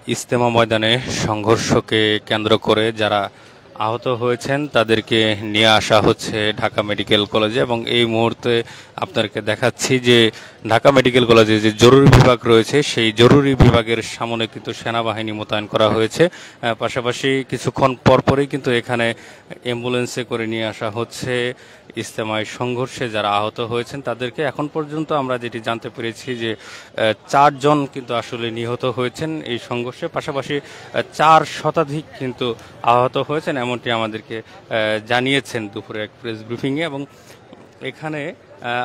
ইজতেমা ময়দানে সংঘর্ষকে কেন্দ্র করে যারা আহত হয়েছেন তাদেরকে নিয়ে আসা হচ্ছে ঢাকা মেডিকেল কলেজে। এবং এই মুহূর্তে আপনাদেরকে দেখাচ্ছি যে ঢাকা মেডিকেল কলেজে যে জরুরি বিভাগ রয়েছে সেই জরুরি বিভাগের সামনে কিন্তু সেনাবাহিনী মোতায়েন করা হয়েছে। পাশাপাশি কিছুক্ষণ পরপরই কিন্তু এখানে অ্যাম্বুলেন্সে করে নিয়ে আসা হচ্ছে ইজতেমায় সংঘর্ষে যারা আহত হয়েছেন তাদেরকে। এখন পর্যন্ত আমরা যেটি জানতে পেরেছি যে 4 জন কিন্তু আসলে নিহত হয়েছেন এই সংঘর্ষে, পাশাপাশি 4 শতাধিক কিন্তু আহত হয়েছেন এমনটি আমাদেরকে জানিয়েছেন দুপুরে এক প্রেস ব্রিফিংয়ে। এবং এখানে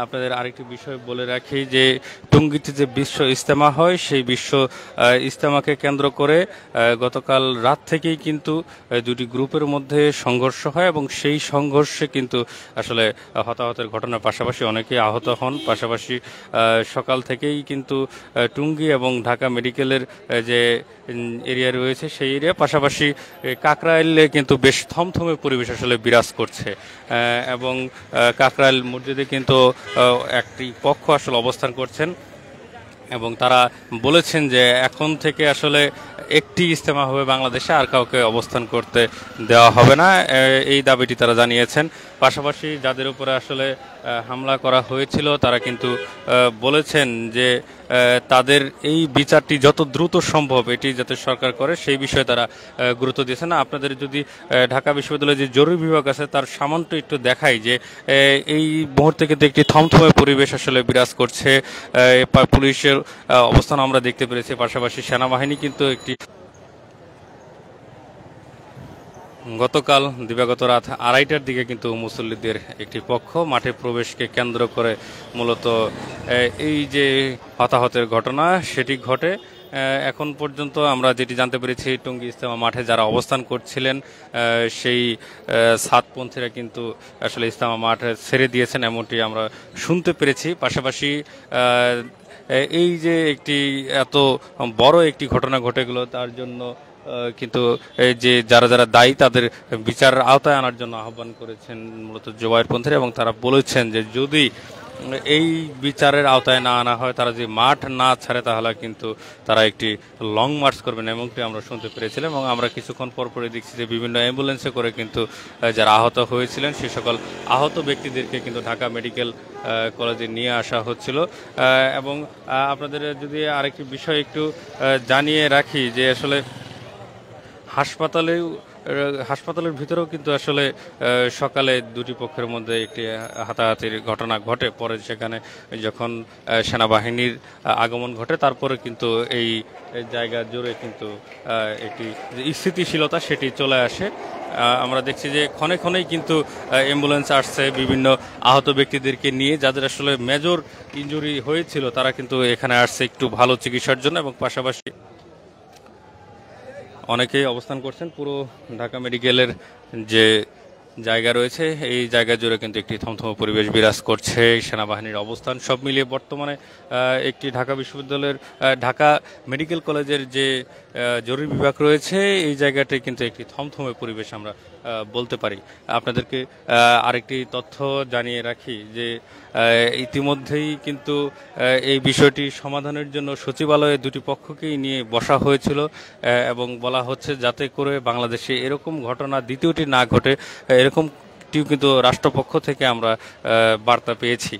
আপনাদের আরেকটি বিষয় বলে রাখি যে টঙ্গীতে যে বিশ্ব ইজতেমা হয় সেই বিশ্ব ইজতেমাকে কেন্দ্র করে গতকাল রাত থেকেই কিন্তু দুটি গ্রুপের মধ্যে সংঘর্ষ হয় এবং সেই সংঘর্ষে কিন্তু আসলে হতাহতের ঘটনার পাশাপাশি অনেকেই আহত হন। পাশাপাশি সকাল থেকেই কিন্তু টঙ্গী এবং ঢাকা মেডিকেলের যে এরিয়া রয়েছে সেই এরিয়া, পাশাপাশি কাকরাইলে কিন্তু বেশ থমথমে পরিবেশ আসলে বিরাজ করছে। এবং কাকরাইল মসজিদে কিন্তু একটি পক্ষ আসলে অবস্থান করছেন এবং তারা বলেছেন যে এখন থেকে আসলে একটি ইজতেমা হবে বাংলাদেশে, আর কাউকে অবস্থান করতে দেওয়া হবে না, এই দাবিটি তারা জানিয়েছেন। পাশাপাশি যাদের উপরে আসলে হামলা করা হয়েছিল তারা কিন্তু বলেছেন যে তাদের এই বিচারটি যত দ্রুত সম্ভব এটি যাতে সরকার করে সেই বিষয়ে তারা গুরুত্ব দিয়েছেন। আপনাদের যদি ঢাকা বিশ্ববিদ্যালয়ের যে জরুরি বিভাগ আছে তার সামান্য একটু দেখাই যে এই মুহূর্তে কিন্তু একটি থমথমে পরিবেশ আসলে বিরাজ করছে। পুলিশের অবস্থান আমরা দেখতে পেরেছি, পাশাপাশি সেনাবাহিনী কিন্তু একটি গতকাল দিবাগত রাত 2:30টার দিকে কিন্তু মুসল্লিদের একটি পক্ষ মাঠে প্রবেশকে কেন্দ্র করে মূলত এই যে হতাহতের ঘটনা সেটি ঘটে। এখন পর্যন্ত আমরা যেটি জানতে পেরেছি টঙ্গী ইজতেমা মাঠে যারা অবস্থান করছিলেন সেই সাতপন্থীরা কিন্তু আসলে ইজতেমা মাঠ ছেড়ে দিয়েছেন এমনটি আমরা শুনতে পেরেছি। পাশাপাশি এই যে একটি এত বড় একটি ঘটনা ঘটে গেল তার জন্য কিন্তু এই যে যারা যারা দায়ী তাদের বিচারের আওতায় আনার জন্য আহ্বান করেছেন মূলত জোবায়েরপন্থীরা। এবং তারা বলেছেন যে যদি এই বিচারের আওতায় না আনা হয়, তারা যে মাঠ না ছাড়ে, তাহলে কিন্তু তারা একটি লং মার্চ করবেন এমনটি আমরা শুনতে পেরেছিলাম। এবং আমরা কিছুক্ষণ পরপরই দেখছি যে বিভিন্ন অ্যাম্বুলেন্সে করে কিন্তু যারা আহত হয়েছিলেন সে সকল আহত ব্যক্তিদেরকে কিন্তু ঢাকা মেডিকেল কলেজে নিয়ে আসা হচ্ছিল। এবং আপনাদের যদি আরেকটি বিষয় একটু জানিয়ে রাখি যে আসলে হাসপাতালের ভিতরেও কিন্তু আসলে সকালে দুটি পক্ষের মধ্যে একটি হাতাহাতির ঘটনা ঘটে। পরে সেখানে যখন সেনাবাহিনীর আগমন ঘটে তারপরে কিন্তু এই জায়গা জুড়ে কিন্তু একটি স্থিতিশীলতা সেটি চলে আসে। আমরা দেখছি যে ক্ষণে ক্ষণেই কিন্তু অ্যাম্বুলেন্স আসছে বিভিন্ন আহত ব্যক্তিদেরকে নিয়ে, যাদের আসলে মেজর ইনজুরি হয়েছিল তারা কিন্তু এখানে আসছে একটু ভালো চিকিৎসার জন্য। এবং পাশাপাশি অনেকেই অবস্থান করছেন পুরো ঢাকা মেডিকেলের যে জায়গা রয়েছে এই জায়গা জুড়ে কিন্তু একটি থমথমে পরিবেশ বিরাজ করছে। সেনাবাহিনীর অবস্থান সব মিলিয়ে বর্তমানে একটি ঢাকা বিশ্ববিদ্যালয়ের ঢাকা মেডিকেল কলেজের যে জরুরি বিভাগ রয়েছে এই জায়গাটায় কিন্তু একটি থমথমে পরিবেশ আমরা বলতে পারি। আপনাদেরকে আরেকটি তথ্য জানিয়ে রাখি যে ইতিমধ্যেই কিন্তু এই বিষয়টি সমাধানের জন্য সচিবালয়ে দুটি পক্ষকেই নিয়ে বসা হয়েছিল এবং বলা হচ্ছে যাতে করে বাংলাদেশে এরকম ঘটনা দ্বিতীয়টি না ঘটে, এরকমটিও কিন্তু রাষ্ট্রপক্ষ থেকে আমরা বার্তা পেয়েছি।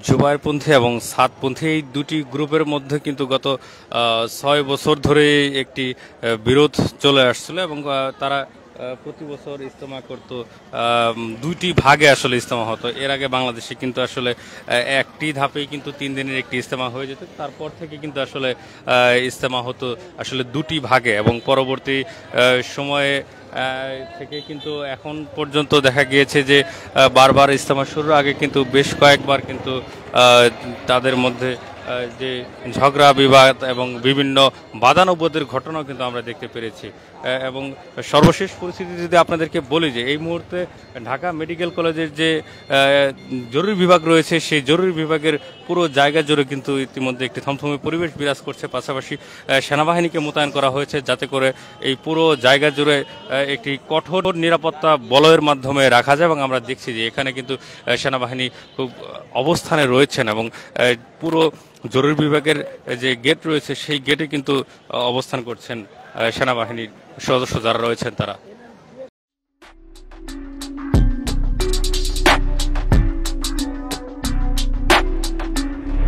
জুবায়েরপন্থী এবং সাতপন্থী এই দুটি গ্রুপের মধ্যে কিন্তু গত 6 বছর ধরে একটি বিরোধ চলে আসছিল এবং তারা প্রতি বছর ইজতেমা করত, দুইটি ভাগে আসলে ইজতেমা হতো। এর আগে বাংলাদেশে কিন্তু আসলে একটি ধাপেই কিন্তু 3 দিনের একটি ইজতেমা হয়ে যেত, তারপর থেকে কিন্তু আসলে ইজতেমা হতো আসলে দুটি ভাগে। এবং পরবর্তী সময়ে থেকে কিন্তু এখন পর্যন্ত দেখা গিয়েছে যে বারবার ইজতেমা শুরুর আগে কিন্তু বেশ কয়েকবার কিন্তু তাদের মধ্যে যে ঝগড়া বিবাদ এবং বিভিন্ন বাদানুবাদের ঘটনাও কিন্তু আমরা দেখতে পেরেছি। এবং সর্বশেষ পরিস্থিতি যদি আপনাদেরকে বলি যে এই মুহূর্তে ঢাকা মেডিকেল কলেজের যে জরুরি বিভাগ রয়েছে সেই জরুরি বিভাগের পুরো জায়গা জুড়ে কিন্তু ইতিমধ্যে একটি থমথমে পরিবেশ বিরাজ করছে। পাশাপাশি সেনাবাহিনীকে মোতায়েন করা হয়েছে যাতে করে এই পুরো জায়গা জুড়ে একটি কঠোর নিরাপত্তা বলয়ের মাধ্যমে রাখা যায়, এবং আমরা দেখছি যে এখানে কিন্তু সেনাবাহিনী খুব অবস্থানে রয়েছেন এবং পুরো জরুরি বিভাগের যে গেট রয়েছে সেই গেটে কিন্তু অবস্থান করছেন সেনাবাহিনীর সদস্য যারা রয়েছেন তারা।